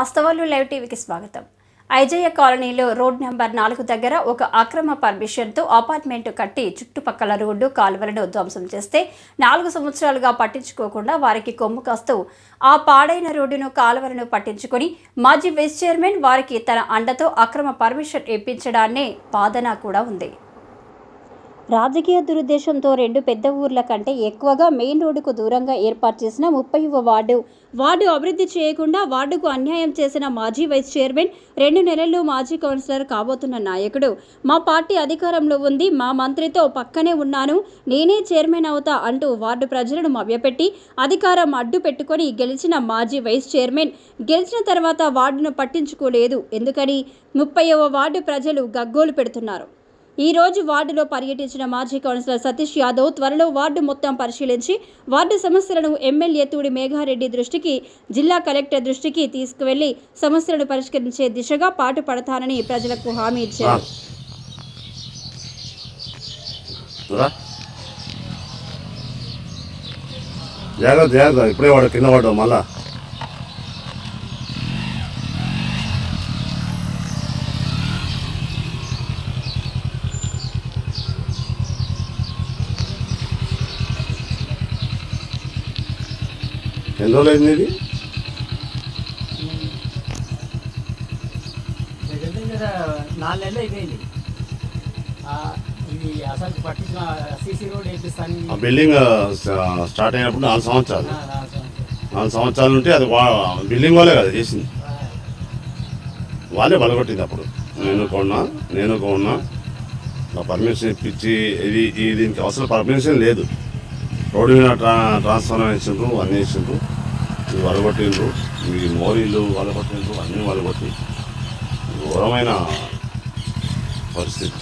వాస్తవాలు లైవ్ టీవీకి స్వాగతం. ఐజయ్య కాలనీలో రోడ్ నెంబర్ 4 దగ్గర ఒక అక్రమ పర్మిషన్తో అపార్ట్మెంట్ కట్టి చుట్టుపక్కల రోడ్డు కాలువలను ధ్వంసం చేస్తే 4 సంవత్సరాలుగా పట్టించుకోకుండా వారికి కొమ్ము కాస్తూ ఆ పాడైన రోడ్డును కాలువలను పట్టించుకొని మాజీ వైస్ చైర్మన్ వారికి తన అండతో అక్రమ పర్మిషన్ ఇప్పించడాన్నే వాదన కూడా ఉంది. రాజకీయ దురుద్దేశంతో 2 పెద్ద ఊర్ల కంటే ఎక్కువగా మెయిన్ రోడ్డుకు దూరంగా ఏర్పాటు చేసిన 30వ వార్డు అభివృద్ధి చేయకుండా వార్డుకు అన్యాయం చేసిన మాజీ వైస్ చైర్మన్ 2 నెలల్లో మాజీ కౌన్సిలర్ కాబోతున్న నాయకుడు మా పార్టీ అధికారంలో ఉంది, మా మంత్రితో పక్కనే ఉన్నాను, నేనే చైర్మన్ అవుతా అంటూ వార్డు ప్రజలను మభ్యపెట్టి అధికారం అడ్డు పెట్టుకొని గెలిచిన మాజీ వైస్ చైర్మన్ గెలిచిన తర్వాత వార్డును పట్టించుకోలేదు. ఎందుకని 30వ వార్డు ప్రజలు గగ్గోలు పెడుతున్నారు. ఈ రోజు వార్డులో పర్యటించిన మాజీ కౌన్సిలర్ సతీష్ యాదవ్ త్వరలో వార్డు మొత్తం పరిశీలించి వార్డు సమస్యలను ఎమ్మెల్యే తూడి మేఘారెడ్డి దృష్టికి, జిల్లా కలెక్టర్ దృష్టికి తీసుకువెళ్లి సమస్యలను పరిష్కరించే దిశగా పాటుపడతానని ప్రజలకు హామీ ఇచ్చారు. ఎన్ని రోజులు అయింది ఇది? దగ్గర 4 నెలలు అయిపోయింది. ఇది అసలు పట్టించిన సీసీ రోడ్ వేపిస్తాను. బిల్డింగ్ స్టార్ట్ అయినప్పుడు 4 సంవత్సరాలు 4 సంవత్సరాలు ఉంటే అది బిల్డింగ్ వాళ్ళే కదా చేసింది, వాళ్ళే బలగొట్టింది. అప్పుడు నేను కొన్నా పర్మిషన్ ఇప్పించి దీనికి అసలు పర్మిషన్ లేదు. రోడ్డు మీద ట్రాన్స్ఫర్ వేసిండ్రు, అన్నీ వేసిండ్రు, ఇవి వలగొట్టిండ్రు, ఈ మోరీలు వలగొట్టిండ్రు, అన్నీ వలగొట్టి ఘోరమైన పరిస్థితి.